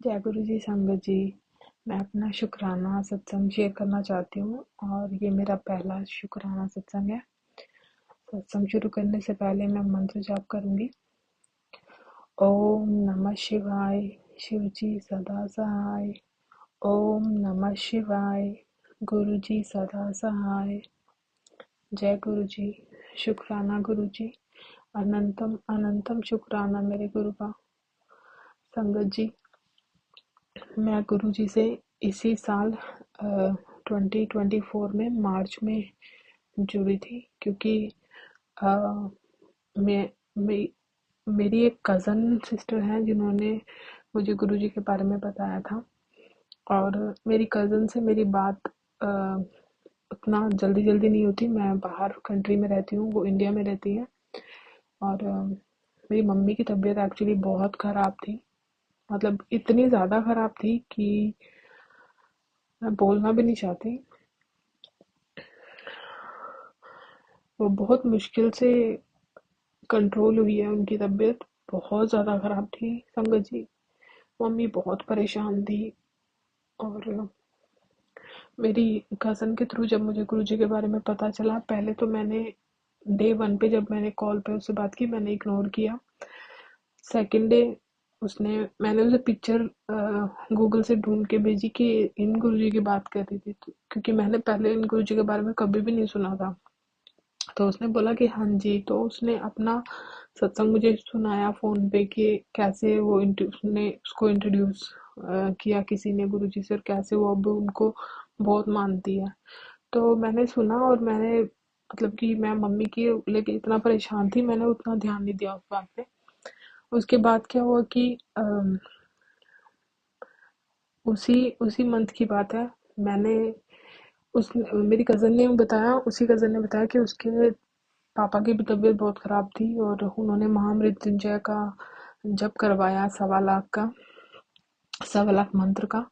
जय गुरु जी संगत जी। मैं अपना शुक्राना सत्संग शेयर करना चाहती हूँ और ये मेरा पहला शुक्राना सत्संग है। सत्संग शुरू करने से पहले मैं मंत्र जाप करूंगी। ओम नमः शिवाय। शिव जी सदा सहाय। ओम नमः शिवाय। गुरु जी सदा सहाय। जय गुरु जी। शुक्राना गुरु जी। अनंतम अनंतम शुक्राना मेरे गुरु का। संगत जी, मैं गुरु जी से इसी साल 2024 में मार्च में जुड़ी थी, क्योंकि अ, मैं मे, मेरी एक कज़न सिस्टर है जिन्होंने मुझे गुरु जी के बारे में बताया था। और मेरी कज़न से मेरी बात अ, उतना जल्दी जल्दी नहीं होती। मैं बाहर कंट्री में रहती हूँ, वो इंडिया में रहती है। और मेरी मम्मी की तबीयत एक्चुअली बहुत ख़राब थी। मतलब इतनी ज़्यादा ख़राब थी कि मैं बोलना भी नहीं चाहती। वो बहुत मुश्किल से कंट्रोल हुई है उनकी तबीयत। बहुत ज़्यादा ख़राब थी संगत जी। मम्मी बहुत परेशान थी। और मेरी कज़न के थ्रू जब मुझे गुरु जी के बारे में पता चला, पहले तो मैंने डे वन पे जब मैंने कॉल पे उससे बात की मैंने इग्नोर किया। सेकंड डे उसने मैंने उसे पिक्चर गूगल से ढूंढ के भेजी कि इन गुरु जी की बात कर रही थी, क्योंकि मैंने पहले इन गुरु जी के बारे में कभी भी नहीं सुना था। तो उसने बोला कि हाँ जी। तो उसने अपना सत्संग मुझे सुनाया फ़ोन पे कि कैसे वो उसने उसको इंट्रोड्यूस किया किसी ने गुरु जी से, और कैसे वो अब उनको बहुत मानती है। तो मैंने सुना और मैंने मतलब कि मैं मम्मी की लेके इतना परेशान थी, मैंने उतना ध्यान नहीं दिया उस बात पे। उसके बाद क्या हुआ कि उसी उसी मंथ की बात है। मैंने उस मेरी कज़न ने बताया, उसी कज़न ने बताया कि उसके पापा की भी तबीयत बहुत ख़राब थी और उन्होंने महामृत्युंजय का जप करवाया, 1.25 लाख का, 1.25 लाख मंत्र का।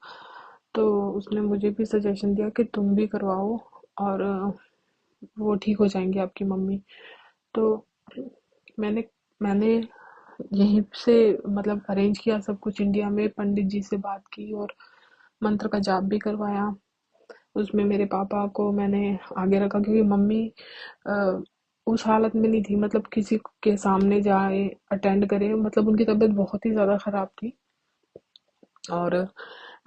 तो उसने मुझे भी सजेशन दिया कि तुम भी करवाओ, और वो ठीक हो जाएंगी आपकी मम्मी। तो मैंने मैंने यहीं से मतलब अरेंज किया सब कुछ, इंडिया में पंडित जी से बात की और मंत्र का जाप भी करवाया। उसमें मेरे पापा को मैंने आगे रखा, क्योंकि मम्मी अ, उस हालत में नहीं थी मतलब किसी के सामने जाए अटेंड करे। मतलब उनकी तबीयत बहुत ही ज़्यादा ख़राब थी। और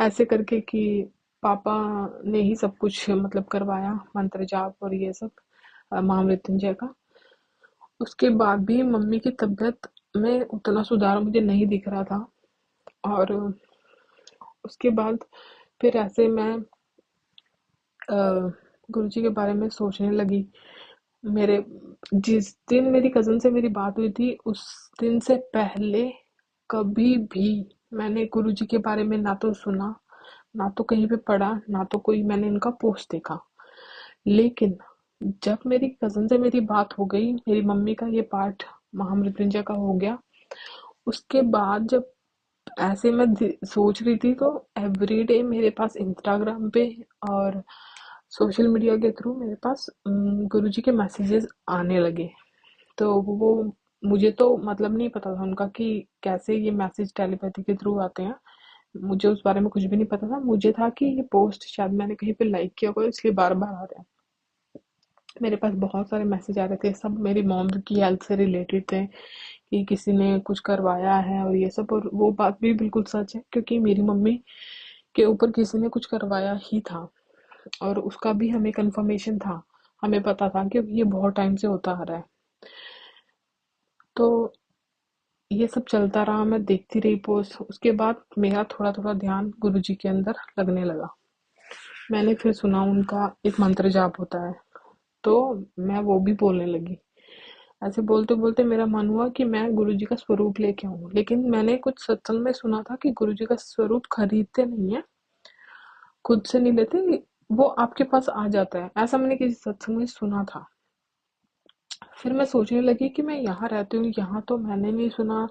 ऐसे करके कि पापा ने ही सब कुछ मतलब करवाया, मंत्र जाप और ये सब महामृत्युंजय का। उसके बाद भी मम्मी की तबीयत में उतना सुधार मुझे नहीं दिख रहा था। और उसके बाद फिर ऐसे मैं गुरु जी के बारे में सोचने लगी। मेरे जिस दिन मेरी कज़न से मेरी बात हुई थी उस दिन से पहले कभी भी मैंने गुरु जी के बारे में ना तो सुना, ना तो कहीं पे पढ़ा, ना तो कोई मैंने इनका पोस्ट देखा। लेकिन जब मेरी कज़न से मेरी बात हो गई, मेरी मम्मी का ये पाठ महामृत्युंजय का हो गया, उसके बाद जब ऐसे मैं सोच रही थी, तो एवरीडे मेरे पास इंस्टाग्राम पे और सोशल मीडिया के थ्रू मेरे पास गुरुजी के मैसेजेस आने लगे। तो वो मुझे तो मतलब नहीं पता था उनका कि कैसे ये मैसेज टेलीपैथी के थ्रू आते हैं। मुझे उस बारे में कुछ भी नहीं पता था। मुझे था कि ये पोस्ट शायद मैंने कहीं पे लाइक किया होगा, इसलिए बार बार आ रहा है। मेरे पास बहुत सारे मैसेज आ रहे थे, सब मेरी मॉम की हेल्थ से रिलेटेड थे कि किसी ने कुछ करवाया है और ये सब। और वो बात भी बिल्कुल सच है, क्योंकि मेरी मम्मी के ऊपर किसी ने कुछ करवाया ही था, और उसका भी हमें कंफर्मेशन था। हमें पता था क्योंकि ये बहुत टाइम से होता आ रहा है। तो ये सब चलता रहा, मैं देखती रही पोस्ट। उसके बाद मेरा थोड़ा थोड़ा ध्यान गुरुजी के अंदर लगने लगा। मैंने फिर सुना उनका एक मंत्र जाप होता है, तो मैं वो भी बोलने लगी। ऐसे बोलते बोलते मेरा मन हुआ कि मैं गुरुजी का स्वरूप लेके आऊं। लेकिन मैंने कुछ सत्संग में सुना था कि गुरुजी का स्वरूप खरीदते नहीं है, खुद से नहीं लेते, वो आपके पास आ जाता है, ऐसा मैंने किसी सत्संग में सुना था। फिर मैं सोचने लगी कि मैं यहाँ रहती हूँ, यहाँ तो मैंने नहीं सुना,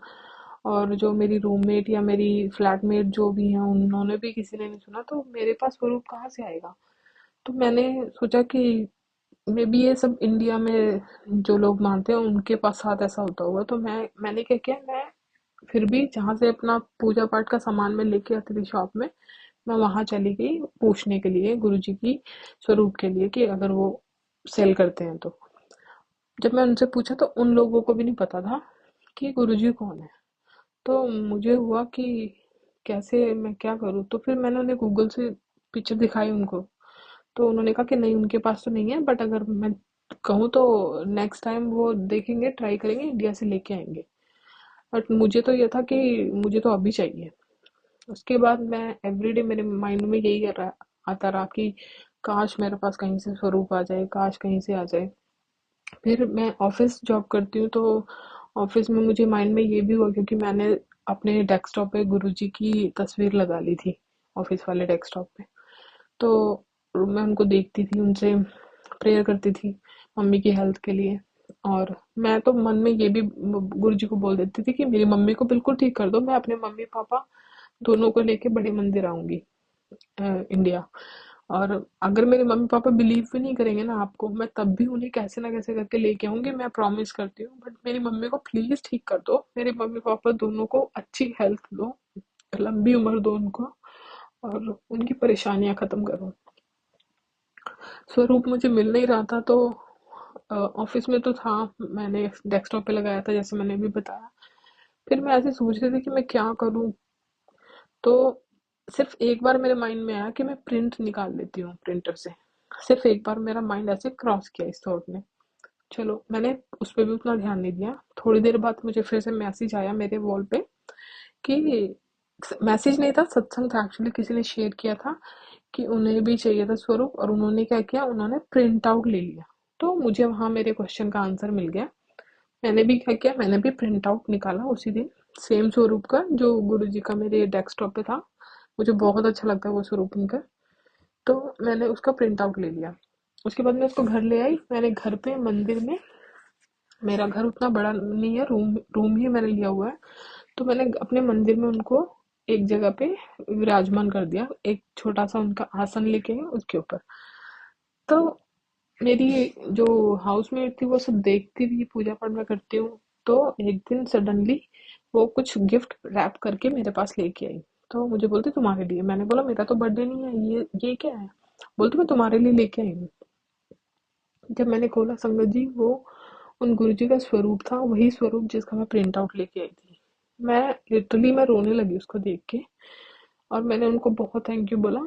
और जो मेरी रूममेट या मेरी फ्लैटमेट जो भी हैं उन्होंने भी किसी ने नहीं सुना, तो मेरे पास स्वरूप कहाँ से आएगा। तो मैंने सोचा कि मे बी ये सब इंडिया में जो लोग मानते हैं उनके पास साथ ऐसा होता होगा। तो मैंने क्या किया, मैं फिर भी जहाँ से अपना पूजा पाठ का सामान मैं लेके आती थी शॉप में, मैं वहां चली गई पूछने के लिए गुरुजी की स्वरूप के लिए कि अगर वो सेल करते हैं तो। जब मैं उनसे पूछा तो उन लोगों को भी नहीं पता था कि गुरुजी कौन है। तो मुझे हुआ कि कैसे मैं क्या करूँ, तो फिर मैंने उन्हें गूगल से पिक्चर दिखाई उनको। तो उन्होंने कहा कि नहीं, उनके पास तो नहीं है, बट अगर मैं कहूँ तो नेक्स्ट टाइम वो देखेंगे, ट्राई करेंगे, इंडिया से लेके आएंगे। बट मुझे तो ये था कि मुझे तो अभी चाहिए। उसके बाद मैं एवरीडे मेरे माइंड में यही कर रहा आता रहा कि काश मेरे पास कहीं से स्वरूप आ जाए, काश कहीं से आ जाए। फिर मैं ऑफिस जॉब करती हूँ, तो ऑफिस में मुझे माइंड में ये भी हुआ क्योंकि मैंने अपने डेस्कटॉप पे गुरुजी की तस्वीर लगा ली थी, ऑफिस वाले डेस्कटॉप पे। तो मैं उनको देखती थी, उनसे प्रेयर करती थी मम्मी की हेल्थ के लिए। और मैं तो मन में ये भी गुरुजी को बोल देती थी कि मेरी मम्मी को बिल्कुल ठीक कर दो, मैं अपने मम्मी पापा दोनों को लेके बड़े मंदिर आऊंगी, इंडिया। और अगर मेरे मम्मी पापा बिलीव भी नहीं करेंगे ना आपको, मैं तब भी उन्हें कैसे ना कैसे करके लेके आऊंगी, मैं प्रॉमिस करती हूँ। बट मेरी मम्मी को प्लीज ठीक कर दो, मेरे मम्मी पापा दोनों को अच्छी हेल्थ दो, लंबी उम्र दो उनको, और उनकी परेशानियां खत्म करो। स्वरूप मुझे मिल नहीं रहा था, तो ऑफिस में तो था, मैंने डेस्कटॉप पे लगाया था जैसे मैंने भी बताया। फिर मैं ऐसे सोच रही थी कि मैं क्या करूं। तो सिर्फ एक बार मेरे माइंड में आया कि मैं प्रिंट निकाल लेती हूँ प्रिंटर से। सिर्फ एक बार मेरा माइंड ऐसे क्रॉस किया इस थॉट ने। चलो, मैंने उस पर भी उतना ध्यान नहीं दिया। थोड़ी देर बाद मुझे फिर से मैसेज आया मेरे वॉल पे कि, मैसेज नहीं था, सत्संग था एक्चुअली, किसी ने शेयर किया था कि उन्हें भी चाहिए था स्वरूप, और उन्होंने क्या किया, उन्होंने प्रिंट आउट ले लिया। तो मुझे वहां मेरे क्वेश्चन का आंसर मिल गया। मैंने भी क्या किया, मैंने भी प्रिंट आउट निकाला उसी दिन, सेम स्वरूप का जो गुरुजी का मेरे डेस्कटॉप पे था। मुझे बहुत अच्छा लगता है वो स्वरूप उनका। तो मैंने उसका प्रिंट आउट ले लिया। उसके बाद मैं उसको घर ले आई, मैंने घर पे मंदिर में, मेरा घर उतना बड़ा नहीं है, रूम रूम ही मैंने लिया हुआ है। तो मैंने अपने मंदिर में उनको एक जगह पे विराजमान कर दिया, एक छोटा सा उनका आसन लेके उसके ऊपर। तो मेरी जो हाउसमेट थी वो सब देखती थी पूजा पाठ में करती हूँ। तो एक दिन सडनली वो कुछ गिफ्ट रैप करके मेरे पास लेके आई। तो मुझे बोलती तुम्हारे लिए। मैंने बोला मेरा तो बर्थडे नहीं है, ये क्या है। बोलती मैं तुम्हारे लिए लेके आई हूँ। जब मैंने खोला, संगत जी, वो उन गुरुजी का स्वरूप था, वही स्वरूप जिसका मैं प्रिंट आउट लेके आई थी। मैं लिटरली मैं रोने लगी उसको देख के, और मैंने उनको बहुत थैंक यू बोला।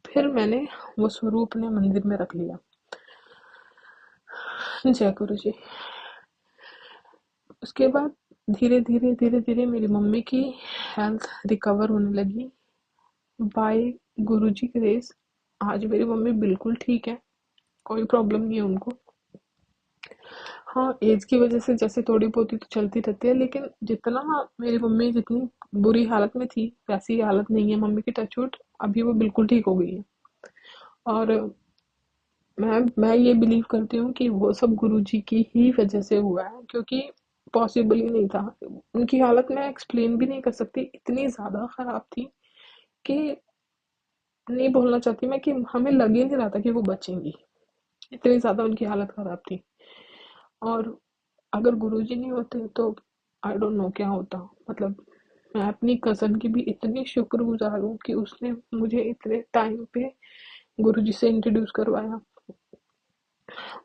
फिर मैंने वो स्वरूप ने मंदिर में रख लिया। जय गुरु जी। उसके बाद धीरे धीरे धीरे धीरे मेरी मम्मी की हेल्थ रिकवर होने लगी, बाय गुरुजी की ग्रेस। आज मेरी मम्मी बिल्कुल ठीक है, कोई प्रॉब्लम नहीं है उनको। हाँ, एज की वजह से जैसे थोड़ी बहुत ही तो चलती रहती है, लेकिन जितना मेरी मम्मी जितनी बुरी हालत में थी वैसी हालत नहीं है मम्मी की, टचवुड। अभी वो बिल्कुल ठीक हो गई है। और मैं ये बिलीव करती हूँ कि वो सब गुरुजी की ही वजह से हुआ है, क्योंकि पॉसिबल ही नहीं था। उनकी हालत मैं एक्सप्लेन भी नहीं कर सकती, इतनी ज्यादा खराब थी कि नहीं बोलना चाहती मैं, कि हमें लग ही नहीं रहा था कि वो बचेंगी, इतनी ज्यादा उनकी हालत खराब थी। और अगर गुरुजी नहीं होते तो आई डोंट नो क्या होता। मतलब मैं अपनी कजन की भी इतनी शुक्रगुजार हूँ कि उसने मुझे इतने टाइम पे गुरुजी से इंट्रोड्यूस करवाया।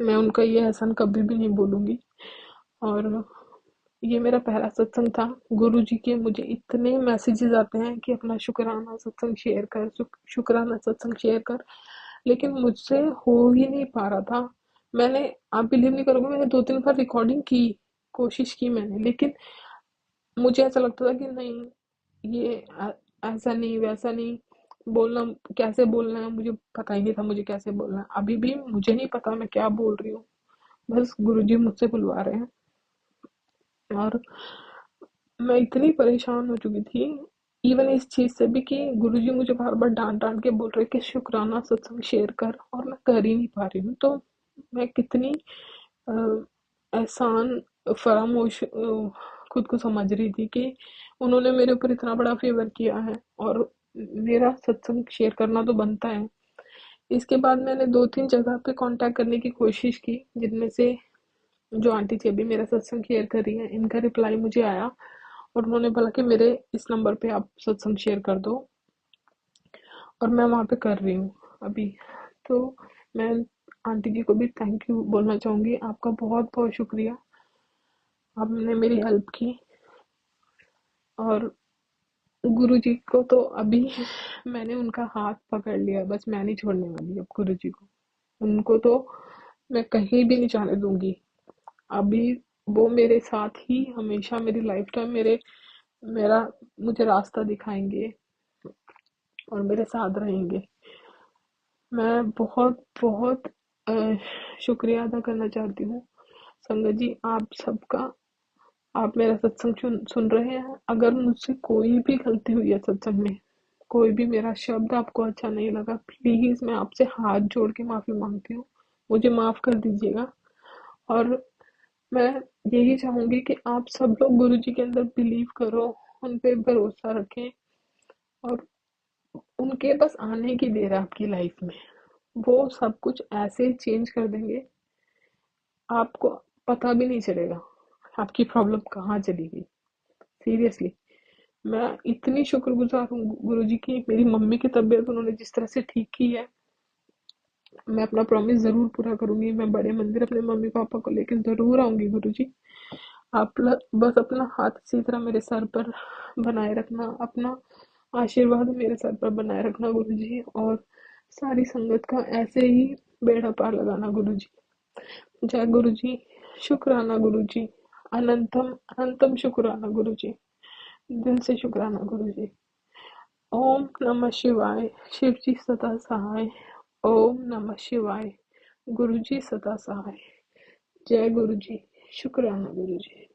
मैं उनका ये एहसान कभी भी नहीं भूलूंगी। और ये मेरा पहला सत्संग था। गुरुजी के मुझे इतने मैसेजेस आते हैं कि अपना शुक्राना सत्संग शेयर कर, शुक्राना सत्संग शेयर कर, लेकिन मुझसे हो ही नहीं पा रहा था। मैंने, आप बिलीव नहीं करोगे, मैंने 2-3 बार रिकॉर्डिंग की, कोशिश की मैंने, लेकिन मुझे ऐसा लगता था कि नहीं, ये ऐसा नहीं वैसा नहीं, बोलना कैसे बोलना है मुझे पता ही नहीं था, मुझे कैसे बोलना है अभी भी मुझे नहीं पता मैं क्या बोल रही हूँ। बस गुरुजी मुझसे बुलवा रहे हैं। और मैं इतनी परेशान हो चुकी थी, इवन इस चीज से भी कि गुरुजी मुझे बार बार डांट डांट के बोल रहे कि शुक्राना सत्संग शेयर कर, और मैं कर ही नहीं पा रही हूँ। तो मैं कितनी अ, एहसान फरामोश खुद को समझ रही थी कि उन्होंने मेरे ऊपर इतना बड़ा फेवर किया है, और मेरा सत्संग शेयर करना तो बनता है। इसके बाद मैंने 2-3 जगह पे कांटेक्ट करने की कोशिश की, जिनमें से जो आंटी जी अभी मेरा सत्संग शेयर कर रही है, इनका रिप्लाई मुझे आया। और उन्होंने बोला कि मेरे इस नंबर पे आप सत्संग शेयर कर दो, और मैं वहाँ पे कर रही हूँ अभी। तो मैं आंटी जी को भी थैंक यू बोलना चाहूँगी, आपका बहुत बहुत शुक्रिया, आपने मेरी हेल्प की। और गुरुजी को तो अभी मैंने उनका हाथ पकड़ लिया, बस मैं नहीं छोड़ने वाली अब गुरुजी को। उनको तो मैं कहीं भी नहीं जाने दूंगी अभी। वो मेरे साथ ही हमेशा मेरी लाइफ टाइम मेरा मुझे रास्ता दिखाएंगे और मेरे साथ रहेंगे। मैं बहुत बहुत शुक्रिया अदा करना चाहती हूँ संगत जी आप सबका। आप मेरा सत्संग सुन रहे हैं, अगर मुझसे कोई भी गलती हुई है सत्संग में, कोई भी मेरा शब्द आपको अच्छा नहीं लगा, प्लीज मैं आपसे हाथ जोड़ के माफी मांगती हूँ, मुझे माफ कर दीजिएगा। और मैं यही चाहूंगी कि आप सब लोग गुरु जी के अंदर बिलीव करो, उन पे भरोसा रखें, और उनके बस आने की देर है आपकी लाइफ में, वो सब कुछ ऐसे चेंज कर देंगे, आपको पता भी नहीं चलेगा आपकी प्रॉब्लम कहाँ चली गई। सीरियसली मैं इतनी शुक्रगुजार हूँ गुरुजी की, मेरी मम्मी की तबीयत उन्होंने जिस तरह से ठीक की है, मैं अपना प्रॉमिस जरूर पूरा करूंगी, मैं बड़े मंदिर अपने मम्मी पापा को लेकर जरूर आऊंगी गुरुजी। आप बस अपना हाथ इसी तरह मेरे सर पर बनाए रखना, अपना आशीर्वाद मेरे सर पर बनाए रखना गुरुजी, और सारी संगत का ऐसे ही बेड़ा पार लगाना गुरुजी। जय गुरुजी, शुक्राना गुरुजी, अनंतम अनंतम शुक्राना गुरुजी, दिल से शुक्राना गुरुजी। ओम नमः शिवाय, शिव जी सदा सहाय। ओम नमः शिवाय, गुरु जी सदा सहाय। जय गुरु जी, शुक्राना गुरु जी।